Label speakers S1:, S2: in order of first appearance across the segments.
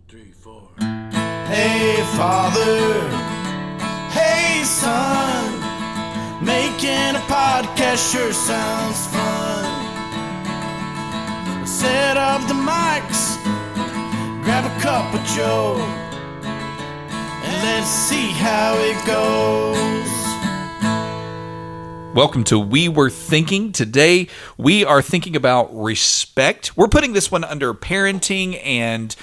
S1: 3, 4.
S2: Hey father, hey son, making a podcast sure sounds fun. Set up the mics, grab a cup of joe, and let's see how it goes.
S3: Welcome to We Were Thinking. Today, we are thinking about respect. We're putting this one under parenting and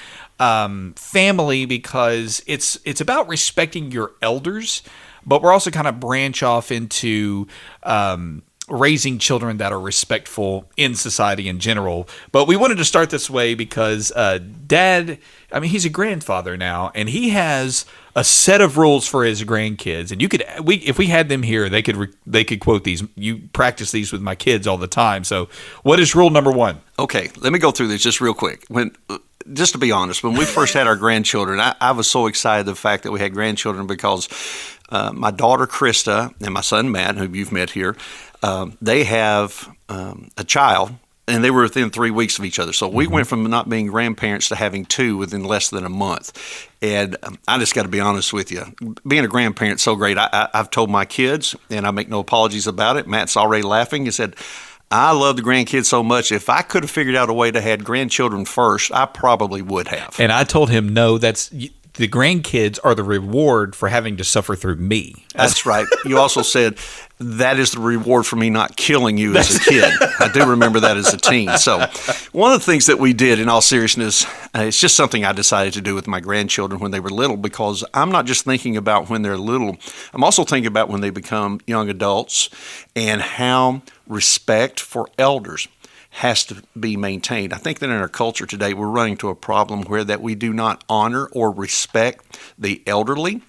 S3: family because it's about respecting your elders, but we're also kind of branch off into raising children that are respectful in society in general. But we wanted to start this way because Dad, he's a grandfather now, and he has a set of rules for his grandkids. And if we had them here, they could quote these. You practice these with my kids all the time. So, what is rule number 1?
S4: Okay, let me go through this just real quick. Just to be honest, when we first had our grandchildren, I was so excited the fact that we had grandchildren because my daughter Krista and my son Matt, who you've met here, they have a child, and they were within 3 weeks of each other. So we went from not being grandparents to having 2 within less than a month. And I just got to be honest with you, being a grandparent is so great. I've told my kids, and I make no apologies about it. Matt's already laughing. He said, I love the grandkids so much. If I could have figured out a way to have grandchildren first, I probably would have.
S3: And I told him, no, the grandkids are the reward for having to suffer through me.
S4: That's right. You also said that is the reward for me not killing you as a kid. I do remember that as a teen. So one of the things that we did, in all seriousness, it's just something I decided to do with my grandchildren when they were little, because I'm not just thinking about when they're little. I'm also thinking about when they become young adults and how respect for elders has to be maintained. I think that in our culture today, we're running to a problem where that we do not honor or respect the elderly,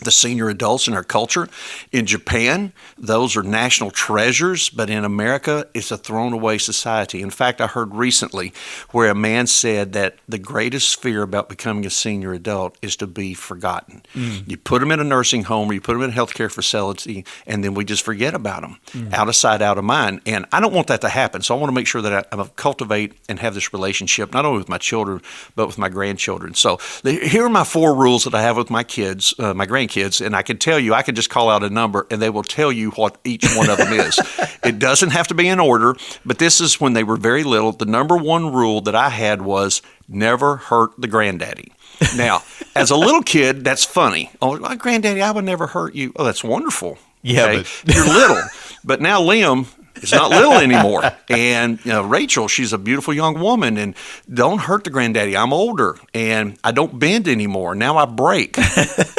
S4: the senior adults in our culture. In Japan, those are national treasures, but in America, it's a thrown-away society. In fact, I heard recently where a man said that the greatest fear about becoming a senior adult is to be forgotten. You put them in a nursing home or you put them in a healthcare facility, and then we just forget about them. Out of sight, out of mind. And I don't want that to happen, so I want to make sure that I cultivate and have this relationship, not only with my children, but with my grandchildren. So here are my 4 rules that I have with my kids, my grandkids, and I can tell you, I can just call out a number and they will tell you what each one of them is. It doesn't have to be in order, but this is when they were very little. The number 1 rule that I had was never hurt the granddaddy. Now, as a little kid, that's funny. Oh, my granddaddy, I would never hurt you. Oh, that's wonderful.
S3: Yeah,
S4: okay?
S3: but
S4: You're little. But now Liam is not little anymore. And Rachel, she's a beautiful young woman, and don't hurt the granddaddy. I'm older, and I don't bend anymore. Now I break.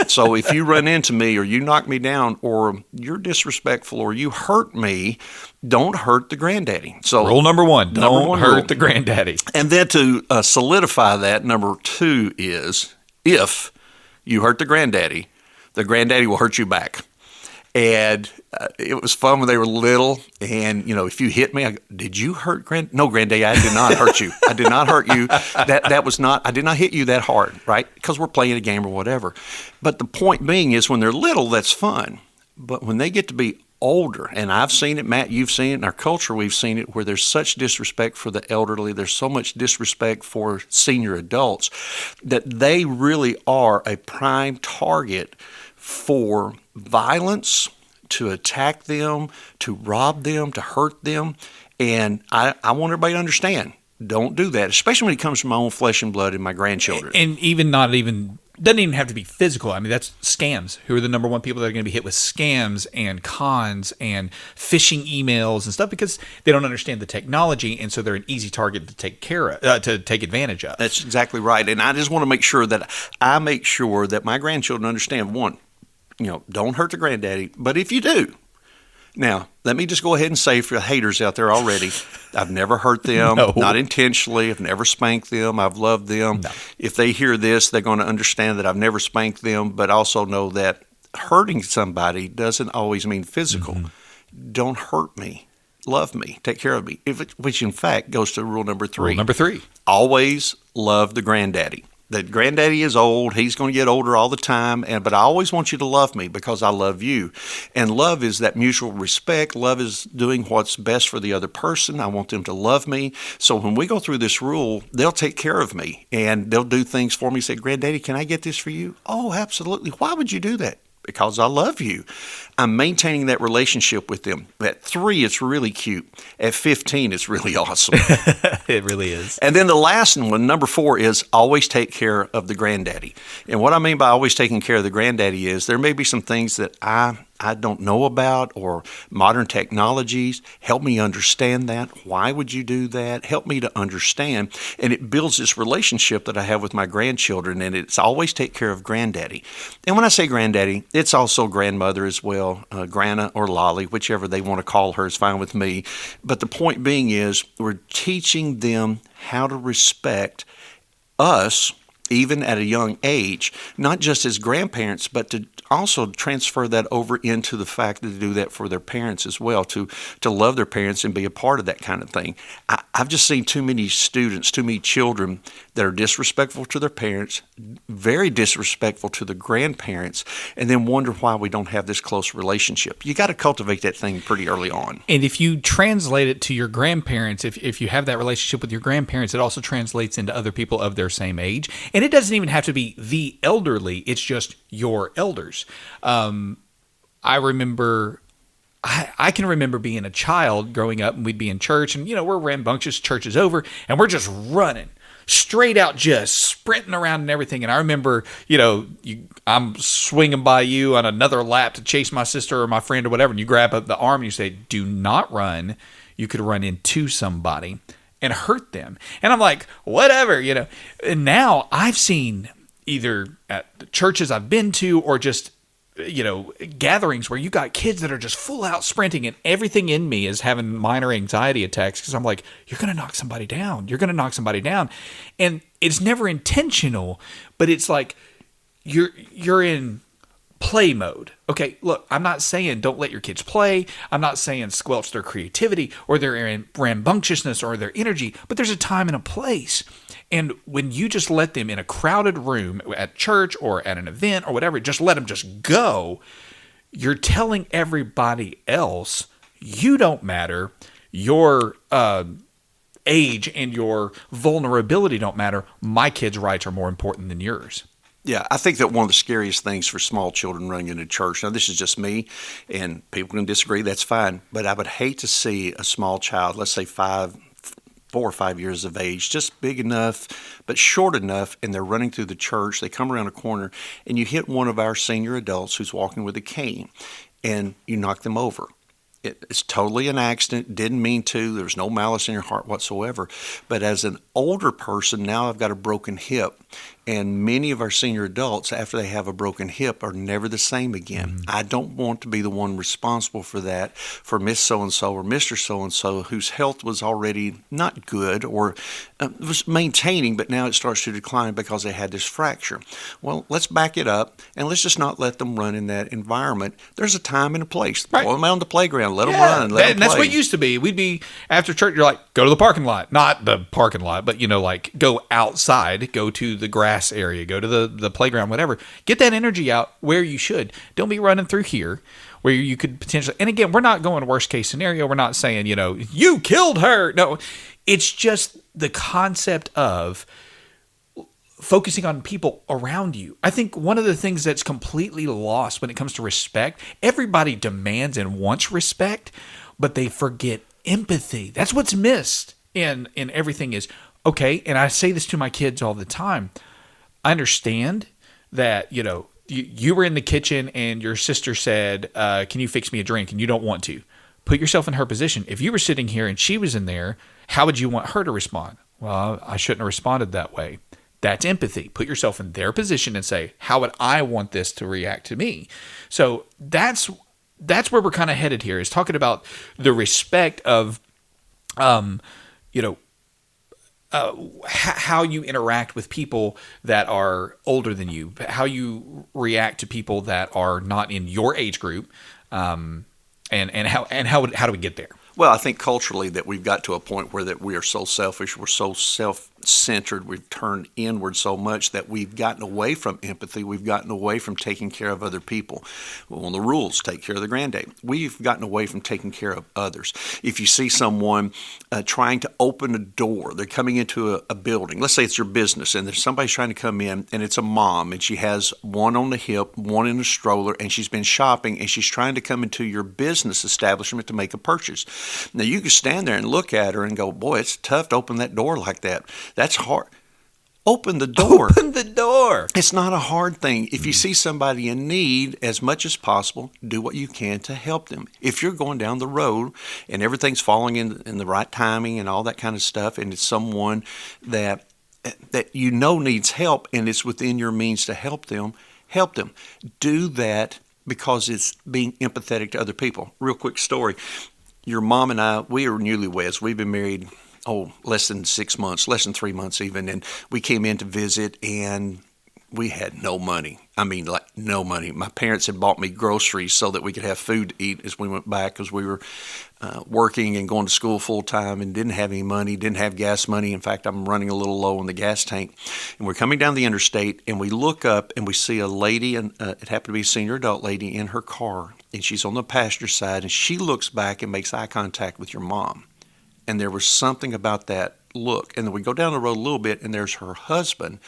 S4: So if you run into me or you knock me down or you're disrespectful or you hurt me, don't hurt the granddaddy. So
S3: rule number 1, don't hurt the granddaddy.
S4: And then to solidify that, number 2 is if you hurt the granddaddy will hurt you back. And it was fun when they were little. And, if you hit me, I go, did you hurt No, granddaddy, I did not hurt you. I did not hurt you. I did not hit you that hard, right? Because we're playing a game or whatever. But the point being is when they're little, that's fun. But when they get to be older, and I've seen it, Matt, you've seen it, in our culture we've seen it, where there's such disrespect for the elderly, there's so much disrespect for senior adults, that they really are a prime target for violence, to attack them, to rob them, to hurt them. And I want everybody to understand, don't do that, especially when it comes from my own flesh and blood and my grandchildren.
S3: And doesn't even have to be physical. That's scams. Who are the number 1 people that are going to be hit with scams and cons and phishing emails and stuff, because they don't understand the technology, and so they're an easy target to take advantage of.
S4: That's exactly right. And I just want to make sure that my grandchildren understand, 1, don't hurt the granddaddy. But if you do, now, let me just go ahead and say for the haters out there already, I've never hurt them,
S3: No.
S4: Not intentionally. I've never spanked them. I've loved them.
S3: No.
S4: If they hear this, they're going to understand that I've never spanked them, but also know that hurting somebody doesn't always mean physical. Don't hurt me. Love me. Take care of me. Which, in fact, goes to rule number 3.
S3: Rule number 3.
S4: Always love the granddaddy. that granddaddy is old. He's going to get older all the time. But I always want you to love me because I love you. And love is that mutual respect. Love is doing what's best for the other person. I want them to love me. So when we go through this rule, they'll take care of me and they'll do things for me. Say, granddaddy, can I get this for you? Oh, absolutely. Why would you do that? Because I love you. I'm maintaining that relationship with them. At 3, it's really cute. At 15, it's really awesome.
S3: It really is.
S4: And then the last one, number 4, is always take care of the granddaddy. And what I mean by always taking care of the granddaddy is there may be some things that I don't know about, or modern technologies. Help me understand that. Why would you do that? Help me to understand. And it builds this relationship that I have with my grandchildren, and it's always take care of granddaddy. And when I say granddaddy, it's also grandmother as well, Grana or Lolly, whichever they want to call her is fine with me. But the point being is we're teaching them how to respect us, even at a young age, not just as grandparents, but to also transfer that over into the fact to do that for their parents as well, to love their parents and be a part of that kind of thing. I've just seen too many students, too many children that are disrespectful to their parents, very disrespectful to the grandparents, and then wonder why we don't have this close relationship. You got to cultivate that thing pretty early on.
S3: And if you translate it to your grandparents, if you have that relationship with your grandparents, it also translates into other people of their same age. And it doesn't even have to be the elderly. It's just your elders. I remember, I can remember being a child growing up, and we'd be in church, and we're rambunctious, church is over, and we're just running straight out, just sprinting around and everything. And I remember, I'm swinging by you on another lap to chase my sister or my friend or whatever, and you grab up the arm and you say, "Do not run. You could run into somebody and hurt them." And I'm like, whatever, And now I've seen, either at the churches I've been to or just gatherings where you got kids that are just full out sprinting, and everything in me is having minor anxiety attacks because I'm like, you're going to knock somebody down. You're going to knock somebody down. And it's never intentional, but it's like you're in play mode. Okay, look, I'm not saying don't let your kids play. I'm not saying squelch their creativity or their rambunctiousness or their energy, but there's a time and a place. And when you just let them in a crowded room at church or at an event or whatever, just let them just go, you're telling everybody else you don't matter. Your age and your vulnerability don't matter. My kids' rights are more important than yours.
S4: Yeah, I think that one of the scariest things for small children running into church, now this is just me, and people can disagree, that's fine, but I would hate to see a small child, let's say 4 or 5 years of age, just big enough, but short enough, and they're running through the church, they come around a corner, and you hit one of our senior adults who's walking with a cane, and you knock them over. It's totally an accident, didn't mean to, there's no malice in your heart whatsoever. But as an older person, now I've got a broken hip. And many of our senior adults, after they have a broken hip, are never the same again. Mm-hmm. I don't want to be the one responsible for that, for Miss So-and-so or Mr. So-and-so, whose health was already not good or was maintaining, but now it starts to decline because they had this fracture. Well, let's back it up, and let's just not let them run in that environment. There's a time and a place. Right. Pull them out on the playground, let them run, let them play.
S3: That's what it used to be. We'd be, after church, you're like, go to the parking lot. Not the parking lot, but, go outside, go to the grass area, go to the playground, whatever. Get that energy out where you should. Don't be running through here where you could potentially, and again, we're not going worst case scenario. We're not saying, you killed her. No, it's just the concept of focusing on people around you. I think one of the things that's completely lost when it comes to respect, everybody demands and wants respect, but they forget empathy. That's what's missed in everything is, okay, and I say this to my kids all the time, I understand that, you were in the kitchen and your sister said, can you fix me a drink? And you don't want to. Put yourself in her position. If you were sitting here and she was in there, how would you want her to respond? Well, I shouldn't have responded that way. That's empathy. Put yourself in their position and say, how would I want this to react to me? So that's where we're kind of headed here, is talking about the respect of, how you interact with people that are older than you, how you react to people that are not in your age group, and how do we get there?
S4: Well, I think culturally that we've got to a point where that we are so selfish, we're so God-centered. We've turned inward so much that we've gotten away from empathy. We've gotten away from taking care of other people. Well, one of the rules, take care of the granddad. We've gotten away from taking care of others. If you see someone trying to open a door, they're coming into a building. Let's say it's your business, and there's somebody's trying to come in, and it's a mom, and she has one on the hip, one in a stroller, and she's been shopping, and she's trying to come into your business establishment to make a purchase. Now, you can stand there and look at her and go, boy, it's tough to open that door like that. That's hard. Open the door.
S3: Open the door.
S4: It's not a hard thing. If you see somebody in need, as much as possible, do what you can to help them. If you're going down the road and everything's falling in the right timing and all that kind of stuff, and it's someone that you know needs help and it's within your means to help them, help them. Do that because it's being empathetic to other people. Real quick story. Your mom and I, we are newlyweds. We've been married less than 6 months, less than 3 months even. And we came in to visit, and we had no money. I mean, like no money. My parents had bought me groceries so that we could have food to eat as we went back, because we were working and going to school full time and didn't have any money, didn't have gas money. In fact, I'm running a little low on the gas tank. And we're coming down the interstate, and we look up and we see a lady, and it happened to be a senior adult lady, in her car. And she's on the passenger side, and she looks back and makes eye contact with your mom. And there was something about that look. And then we go down the road a little bit, and there's her husband,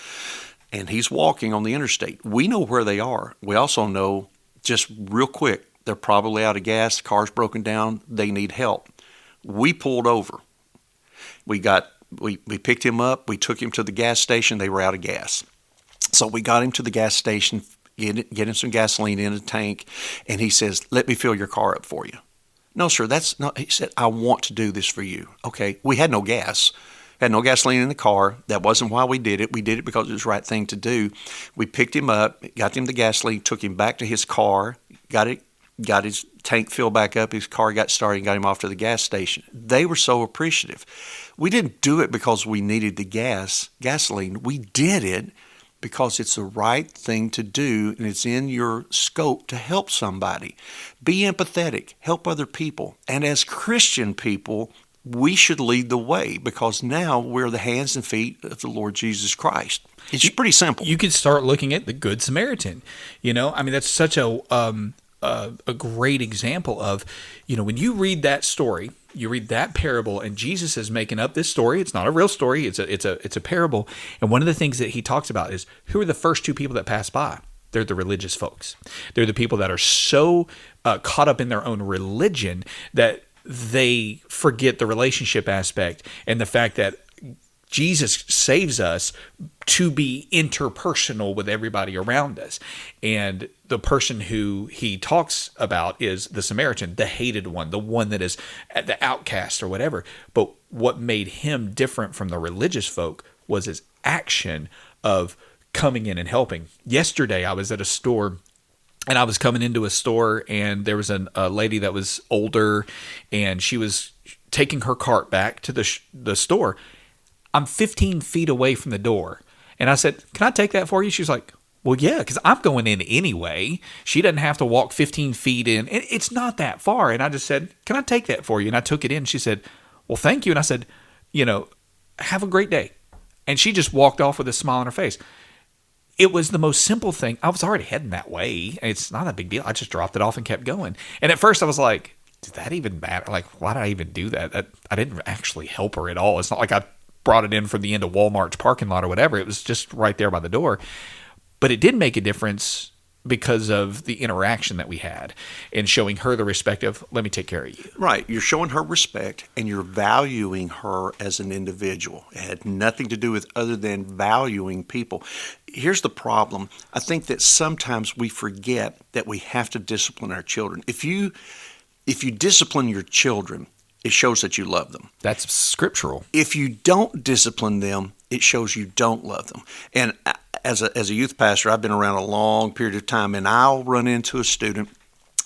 S4: and he's walking on the interstate. We know where they are. We also know, just real quick, they're probably out of gas, the car's broken down, they need help. We pulled over. We picked him up, we took him to the gas station, they were out of gas. So we got him to the gas station, get him some gasoline in a tank, and he says, "Let me fill your car up for you." "No, sir, that's not," he said, "I want to do this for you." Okay, we had no gas, had no gasoline in the car. That wasn't why we did it. We did it because it was the right thing to do. We picked him up, got him the gasoline, took him back to his car, got his tank filled back up, his car got started, and got him off to the gas station. They were so appreciative. We didn't do it because we needed the gasoline. We did it because it's the right thing to do, and it's in your scope to help somebody. Be empathetic, help other people. And as Christian people, we should lead the way, because now we're the hands and feet of the Lord Jesus Christ. It's pretty simple.
S3: You could start looking at the Good Samaritan. I mean, that's such a great example of, when you read that story, you read that parable, and Jesus is making up this story. It's not a real story. It's a parable. And one of the things that he talks about is, who are the first two people that pass by? They're the religious folks. They're the people that are so caught up in their own religion that they forget the relationship aspect and the fact that Jesus saves us to be interpersonal with everybody around us. And the person who he talks about is the Samaritan, the hated one, the one that is the outcast or whatever. But what made him different from the religious folk was his action of coming in and helping. Yesterday, I was at a store, and I was coming into a store, and there was a lady that was older, and she was taking her cart back to the store. I'm 15 feet away from the door. And I said, "Can I take that for you?" She's like, "Well, yeah, because I'm going in anyway. She doesn't have to walk 15 feet in. It's not that far." And I just said, "Can I take that for you?" And I took it in. She said, "Well, thank you." And I said, "Have a great day." And she just walked off with a smile on her face. It was the most simple thing. I was already heading that way. It's not a big deal. I just dropped it off and kept going. And at first I was like, did that even matter? Like, why did I even do that? I didn't actually help her at all. It's not like I brought it in from the end of Walmart's parking lot or whatever. It was just right there by the door. But it did make a difference because of the interaction that we had and showing her the respect of, let me take care of you.
S4: Right. You're showing her respect, and you're valuing her as an individual. It had nothing to do with other than valuing people. Here's the problem. I think that sometimes we forget that we have to discipline our children. If you discipline your children, it shows that you love them.
S3: That's scriptural.
S4: If you don't discipline them, it shows you don't love them. And as a youth pastor, I've been around a long period of time, and I'll run into a student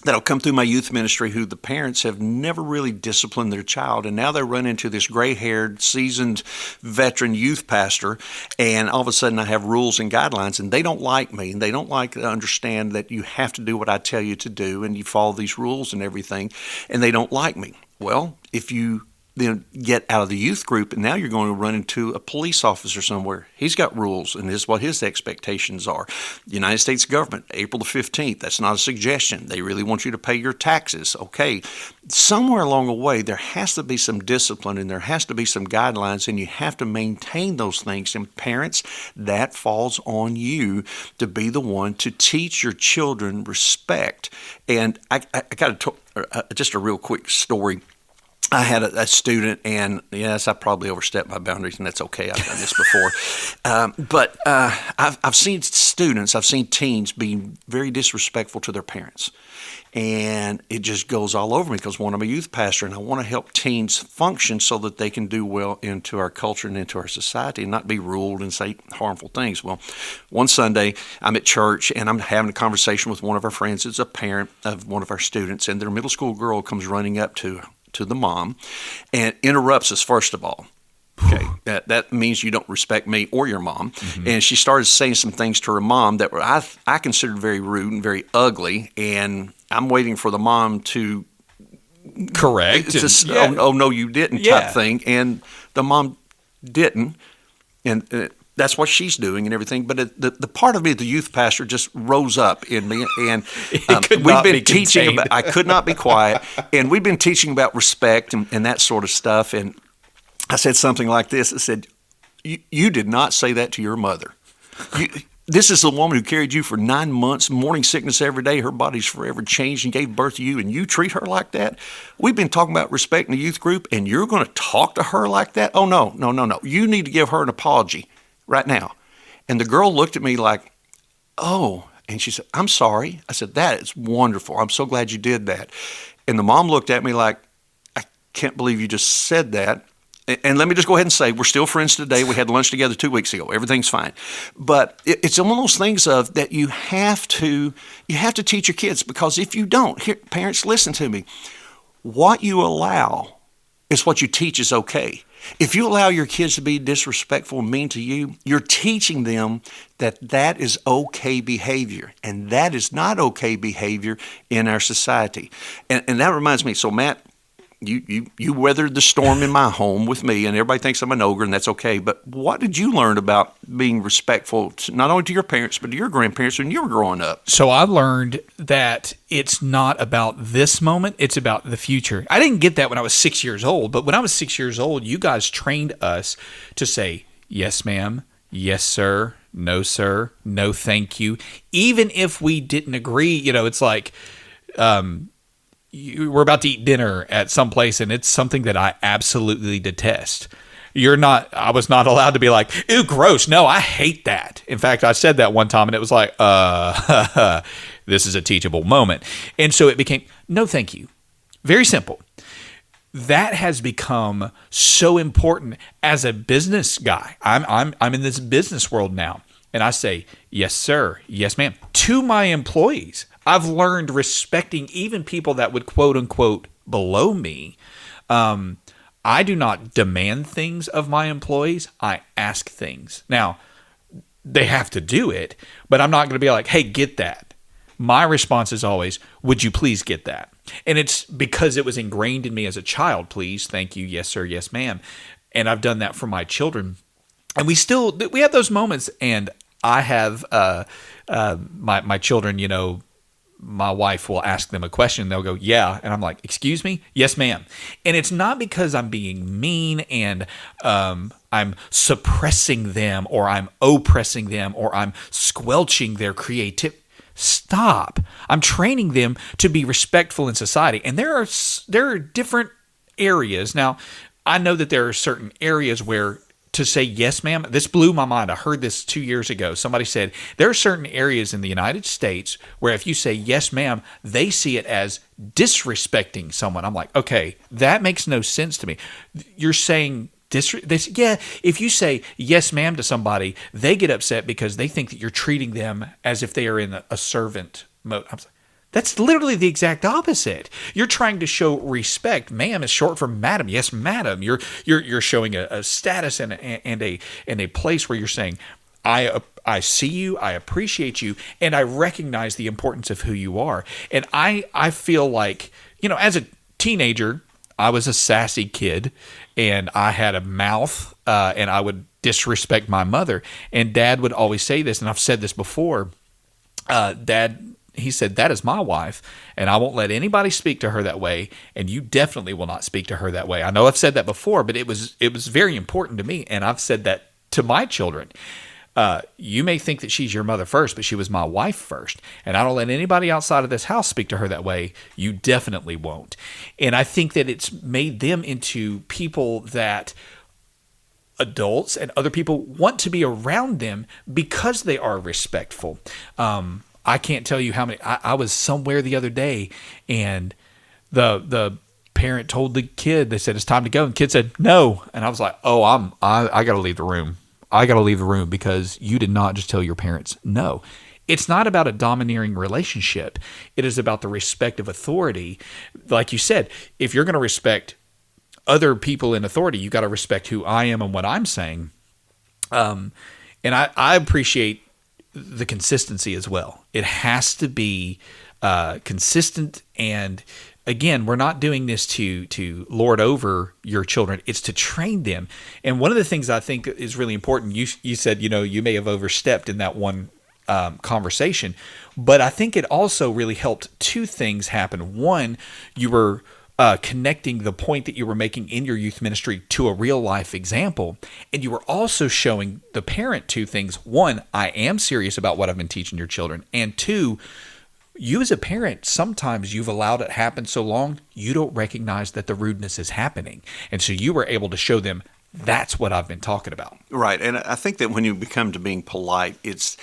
S4: that'll come through my youth ministry who the parents have never really disciplined their child, and now they run into this gray-haired, seasoned, veteran youth pastor, and all of a sudden I have rules and guidelines, and they don't like me, and they don't like to understand that you have to do what I tell you to do, and you follow these rules and everything, and they don't like me. Well, if you then get out of the youth group, and now you're going to run into a police officer somewhere. He's got rules, and this is what his expectations are. The United States government, April the 15th, that's not a suggestion. They really want you to pay your taxes. Okay. Somewhere along the way, there has to be some discipline, and there has to be some guidelines, and you have to maintain those things. And parents, that falls on you to be the one to teach your children respect. And I got to talk just a real quick story. I had a student, and yes, I probably overstepped my boundaries, and that's okay. I've done this before. But I've seen students, I've seen teens being very disrespectful to their parents. And it just goes all over me because, one, I'm a youth pastor, and I want to help teens function so that they can do well into our culture and into our society and not be ruled and say harmful things. Well, one Sunday, I'm at church, and I'm having a conversation with one of our friends. It's a parent of one of our students, and their middle school girl comes running up to the mom and interrupts us, first of all. Okay, that means you don't respect me or your mom. Mm-hmm. And she started saying some things to her mom that were I considered very rude and very ugly. And I'm waiting for the mom to
S3: correct.
S4: Oh no, you didn't type thing. And the mom didn't. And that's what she's doing and everything. But the part of me, the youth pastor, just rose up in me. And we've been teaching about, I could not be quiet. And we've been teaching about respect and that sort of stuff. And I said something like this. I said, you did not say that to your mother. This is the woman who carried you for 9 months, morning sickness every day. Her body's forever changed and gave birth to you, and you treat her like that? We've been talking about respect in the youth group, and you're going to talk to her like that? Oh, no. You need to give her an apology right now. And the girl looked at me like, oh, and she said, I'm sorry. I said, that is wonderful. I'm so glad you did that. And the mom looked at me like, I can't believe you just said that. And let me just go ahead and say, we're still friends today. We had lunch together 2 weeks ago. Everything's fine. But it's one of those things of that you have to teach your kids, because if you don't, here, parents, listen to me. What you allow is what you teach is okay. If you allow your kids to be disrespectful and mean to you, you're teaching them that is okay behavior, and that is not okay behavior in our society. And that reminds me, so Matt, you weathered the storm in my home with me, and everybody thinks I'm an ogre, and that's okay. But what did you learn about being respectful, not only to your parents, but to your grandparents when you were growing up?
S3: So I learned that it's not about this moment, it's about the future. I didn't get that when I was 6 years old, but when I was 6 years old, you guys trained us to say, yes, ma'am, yes, sir, no, thank you. Even if we didn't agree, it's like, we're about to eat dinner at some place, and it's something that I absolutely detest. I was not allowed to be like, ew, gross. No, I hate that. In fact, I said that one time, and it was like, this is a teachable moment. And so it became, no, thank you. Very simple. That has become so important as a business guy. I'm in this business world now, and I say, yes, sir, yes, ma'am, to my employees. I've learned respecting even people that would quote unquote below me. I do not demand things of my employees. I ask things. Now, they have to do it, but I'm not going to be like, hey, get that. My response is always, would you please get that? And it's because it was ingrained in me as a child. Please, thank you, yes, sir, yes, ma'am. And I've done that for my children. And we have those moments. And I have my children, my wife will ask them a question. They'll go, yeah. And I'm like, excuse me? Yes, ma'am. And it's not because I'm being mean and I'm suppressing them, or I'm oppressing them, or I'm squelching their creativity. Stop. I'm training them to be respectful in society. And there are different areas. Now, I know that there are certain areas where to say yes, ma'am, this blew my mind. I heard this 2 years ago. Somebody said there are certain areas in the United States where if you say yes, ma'am, they see it as disrespecting someone. I'm like, okay, that makes no sense to me. You're saying if you say yes, ma'am to somebody, they get upset because they think that you're treating them as if they are in a servant mode. I'm like, that's literally the exact opposite. You're trying to show respect. Ma'am is short for madam. Yes, madam. You're showing a status and a place where you're saying, I see you, I appreciate you, and I recognize the importance of who you are. And I feel like, as a teenager, I was a sassy kid, and I had a mouth, and I would disrespect my mother. And Dad would always say this, and I've said this before. Dad, he said, that is my wife, and I won't let anybody speak to her that way, and you definitely will not speak to her that way. I know I've said that before, but it was very important to me, and I've said that to my children. You may think that she's your mother first, but she was my wife first. And I don't let anybody outside of this house speak to her that way. You definitely won't. And I think that it's made them into people that adults and other people want to be around them because they are respectful. I can't tell you how many. I was somewhere the other day, and the parent told the kid, they said, it's time to go. And the kid said, no. And I was like, oh, I got to leave the room. I got to leave the room because you did not just tell your parents no. It's not about a domineering relationship. It is about the respect of authority. Like you said, if you're going to respect other people in authority, you got to respect who I am and what I'm saying. And I appreciate the consistency as well. It has to be consistent. And again, we're not doing this to lord over your children. It's to train them. And one of the things I think is really important, you said, you may have overstepped in that one conversation, but I think it also really helped two things happen. One, you were connecting the point that you were making in your youth ministry to a real life example. And you were also showing the parent two things. One, I am serious about what I've been teaching your children. And two, you as a parent, sometimes you've allowed it happen so long, you don't recognize that the rudeness is happening. And so you were able to show them, that's what I've been talking about.
S4: Right. And I think that when you become to being polite, it's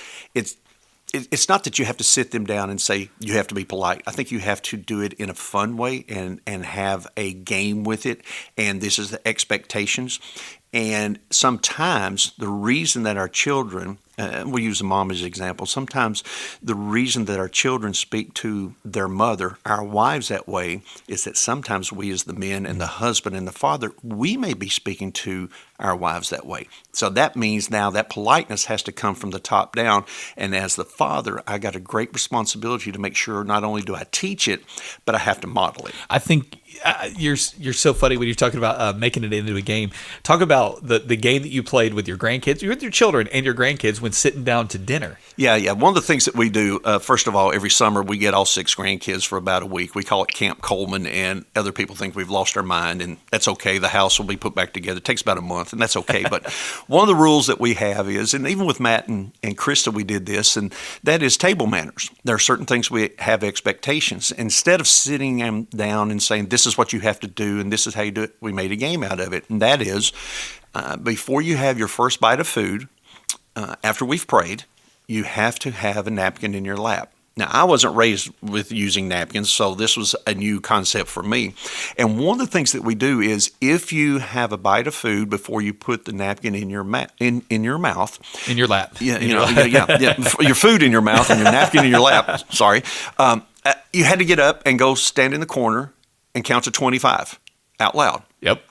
S4: not that you have to sit them down and say you have to be polite. I think you have to do it in a fun way and have a game with it. And this is the expectations. And sometimes the reason that our children, we'll use a mom as an example, sometimes the reason that our children speak to their mother, our wives, that way is that sometimes we as the men and the husband and the father, we may be speaking to our wives that way. So that means now that politeness has to come from the top down. And as the father, I got a great responsibility to make sure not only do I teach it, but I have to model it.
S3: I think you're so funny when you're talking about making it into a game. Talk about the game that you played with your grandkids, with your children and your grandkids when sitting down to dinner.
S4: Yeah. One of the things that we do, first of all, every summer we get all 6 grandkids for about a week. We call it Camp Coleman, and other people think we've lost our mind, and that's okay. The house will be put back together. It takes about a month, and that's okay. But one of the rules that we have is, and even with Matt and Krista, we did this, and that is table manners. There are certain things we have expectations. Instead of sitting them down and saying, this is what you have to do, and this is how you do it, we made a game out of it. And that is, before you have your first bite of food, after we've prayed, you have to have a napkin in your lap. Now, I wasn't raised with using napkins, so this was a new concept for me. And one of the things that we do is, if you have a bite of food before you put the napkin in your in your mouth,
S3: in your lap,
S4: your food in your mouth and your napkin in your lap. Sorry, you had to get up and go stand in the corner and count to 25 out loud.
S3: Yep.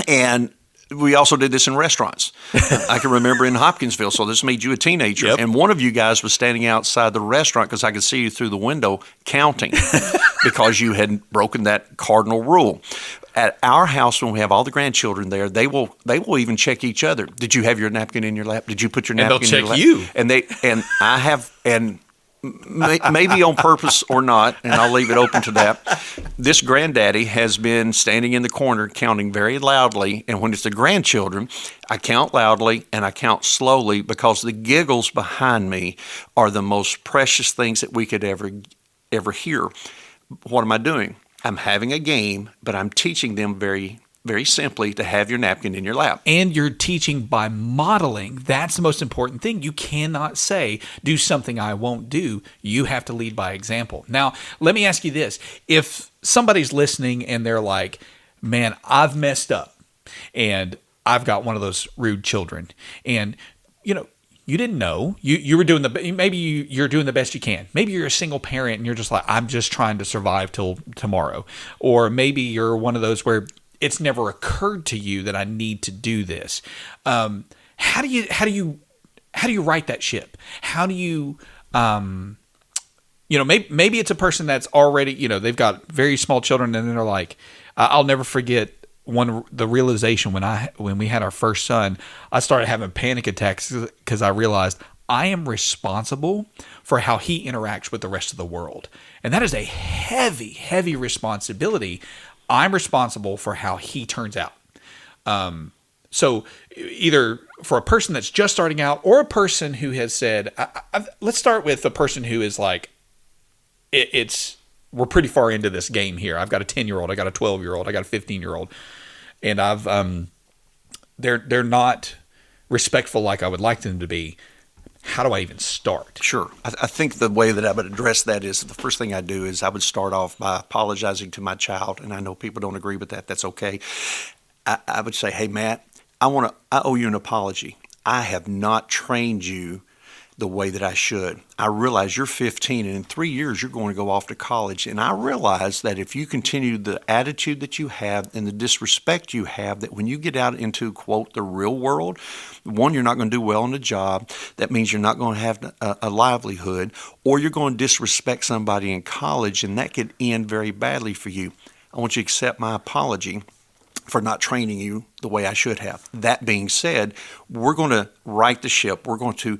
S4: And we also did this in restaurants. I can remember in Hopkinsville, so this made you a teenager,
S3: yep.
S4: And one of you guys was standing outside the restaurant because I could see you through the window counting because you had broken that cardinal rule. At our house, when we have all the grandchildren there, they will even check each other. Did you have your napkin in your lap? Did you put your napkin in your lap?
S3: And they'll check you.
S4: And I have, and maybe on purpose or not, and I'll leave it open to that. This granddaddy has been standing in the corner counting very loudly, and when it's the grandchildren, I count loudly and I count slowly because the giggles behind me are the most precious things that we could ever hear. What am I doing? I'm having a game, but I'm teaching them very, very simply to have your napkin in your lap.
S3: And you're teaching by modeling. That's the most important thing. You cannot say, do something I won't do. You have to lead by example. Now, let me ask you this. If somebody's listening and they're like, man, I've messed up and I've got one of those rude children, and you didn't know. You were doing you're doing the best you can. Maybe you're a single parent and you're just like, I'm just trying to survive till tomorrow. Or maybe you're one of those where it's never occurred to you that I need to do this. How do you right that ship? How do you, maybe it's a person that's already, they've got very small children and they're like, I'll never forget the realization when we had our first son. I started having panic attacks because I realized I am responsible for how he interacts with the rest of the world. And that is a heavy, heavy responsibility. I'm responsible for how he turns out. So either for a person that's just starting out or a person who has said, let's start with a person who is like, we're pretty far into this game here. I've got a 10-year-old, I got a 12-year-old, I got a 15-year-old, and they're not respectful like I would like them to be. How do I even start?
S4: Sure. I think the way that I would address that is the first thing I do is I would start off by apologizing to my child. And I know people don't agree with that. That's okay. I would say, hey, Matt, I owe you an apology. I have not trained you the way that I should. I realize you're 15 and in 3 years you're going to go off to college. And I realize that if you continue the attitude that you have and the disrespect you have, that when you get out into, quote, the real world, one, you're not going to do well on the job. That means you're not going to have a livelihood, or you're going to disrespect somebody in college, and that could end very badly for you. I want you to accept my apology for not training you the way I should have. That being said, we're going to right the ship. We're going to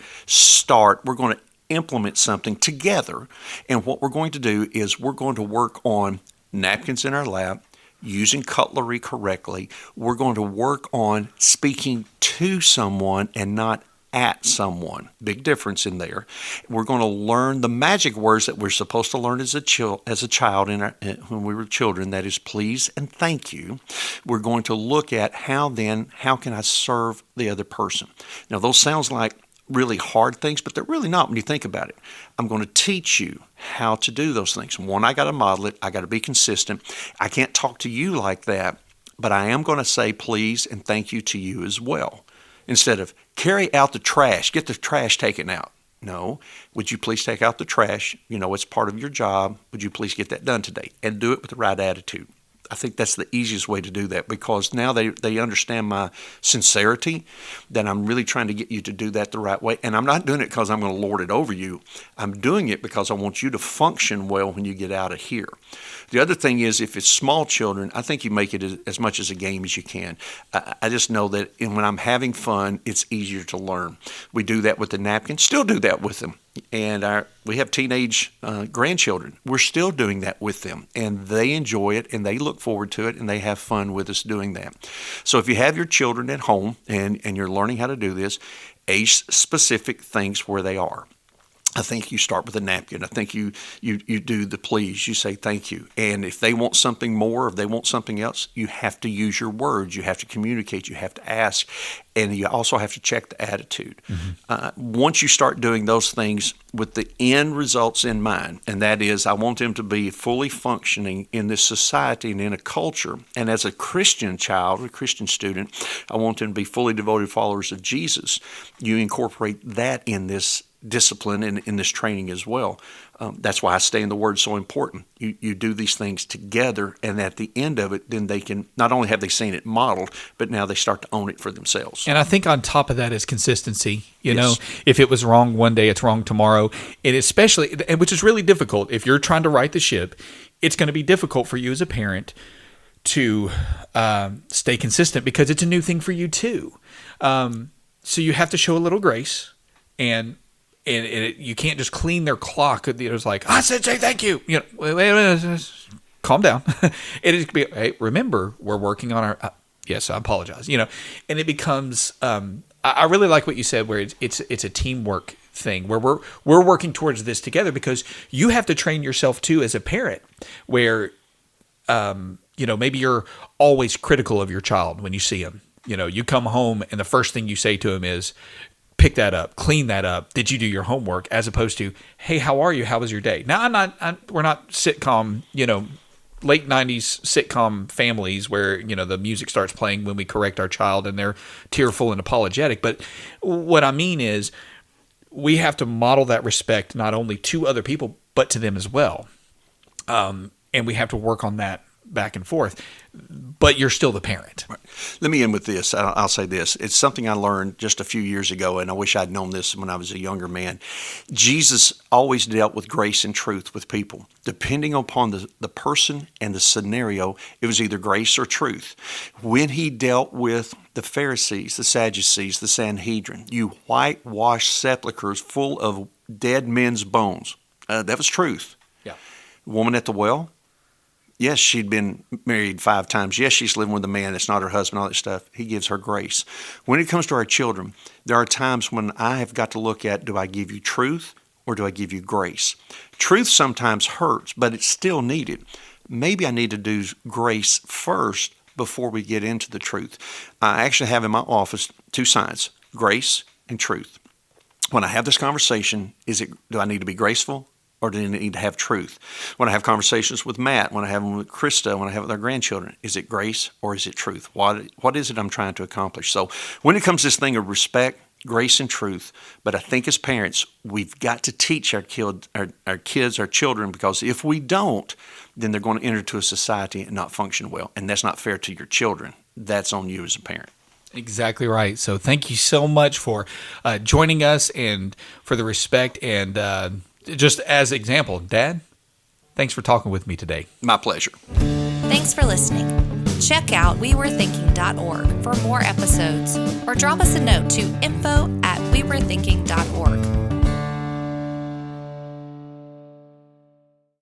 S4: we're going to implement something together. And what we're going to do is we're going to work on napkins in our lap, using cutlery correctly. We're going to work on speaking to someone and not at someone. Big difference in there. We're going to learn the magic words that we're supposed to learn as a child when we were children. That is please and thank you. We're going to look at how can I serve the other person. Now those sounds like really hard things, but they're really not when you think about it. I'm going to teach you how to do those things. One, I got to model it. I got to be consistent. I can't talk to you like that, but I am going to say please and thank you to you as well. Instead of carry out the trash, get the trash taken out. No, would you please take out the trash? You know, it's part of your job. Would you please get that done today? And do it with the right attitude. I think that's the easiest way to do that, because now they understand my sincerity, that I'm really trying to get you to do that the right way. And I'm not doing it because I'm going to lord it over you. I'm doing it because I want you to function well when you get out of here. The other thing is, if it's small children, I think you make it as much as a game as you can. I just know that when I'm having fun, it's easier to learn. We do that with the napkin, still do that with them. And we have teenage grandchildren. We're still doing that with them, and they enjoy it, and they look forward to it, and they have fun with us doing that. So if you have your children at home and you're learning how to do this, age-specific things where they are. I think you start with a napkin. I think you do the please. You say thank you. And if they want something more, if they want something else, you have to use your words. You have to communicate. You have to ask. And you also have to check the attitude. Mm-hmm. Once you start doing those things with the end results in mind, and that is I want them to be fully functioning in this society and in a culture. And as a Christian child, a Christian student, I want them to be fully devoted followers of Jesus. You incorporate that in this discipline and in this training as well. That's why I stay in the Word so important. You do these things together, and at the end of it, then they can, not only have they seen it modeled, but now they start to own it for themselves.
S3: And I think on top of that is consistency. You know, if it was wrong one day, it's wrong tomorrow. And especially, which is really difficult. If you're trying to right the ship, it's going to be difficult for you as a parent to stay consistent, because it's a new thing for you too. So you have to show a little grace, and you can't just clean their clock. It was like, I said, say thank you. You know, wait a minute, calm down. It could be, hey, remember, we're working on our. Yes, I apologize. You know, and it becomes. I really like what you said, where it's a teamwork thing, where we're working towards this together, because you have to train yourself too as a parent, where, maybe you're always critical of your child when you see him. You know, you come home and the first thing you say to him is, pick that up, clean that up. Did you do your homework? As opposed to, hey, how are you? How was your day? Now, we're not sitcom, late 90s sitcom families where, the music starts playing when we correct our child and they're tearful and apologetic. But what I mean is, we have to model that respect not only to other people, but to them as well. And we have to work on that back and forth, but you're still the parent.
S4: Right. Let me end with this. I'll say this. It's something I learned just a few years ago, and I wish I'd known this when I was a younger man. Jesus always dealt with grace and truth with people. Depending upon the person and the scenario, it was either grace or truth. When he dealt with the Pharisees, the Sadducees, the Sanhedrin, you whitewashed sepulchres full of dead men's bones. That was truth.
S3: Yeah.
S4: Woman at the well, yes, she'd been married 5 times. Yes, she's living with a man that's not her husband, all that stuff. He gives her grace. When it comes to our children, there are times when I have got to look at, do I give you truth or do I give you grace? Truth sometimes hurts, but it's still needed. Maybe I need to do grace first before we get into the truth. I actually have in my office 2 signs, grace and truth. When I have this conversation, do I need to be graceful? Or do they need to have truth? When I have conversations with Matt, when I have them with Krista, when I have with our grandchildren, is it grace or is it truth? What is it I'm trying to accomplish? So when it comes to this thing of respect, grace, and truth, but I think as parents, we've got to teach our kids, our children, because if we don't, then they're going to enter into a society and not function well. And that's not fair to your children. That's on you as a parent.
S3: Exactly right. So thank you so much for joining us and for the respect and just as example, Dad, thanks for talking with me today.
S4: My pleasure.
S1: Thanks for listening. Check out wewere thinking.org for more episodes or drop us a note to info@wewere thinking.org.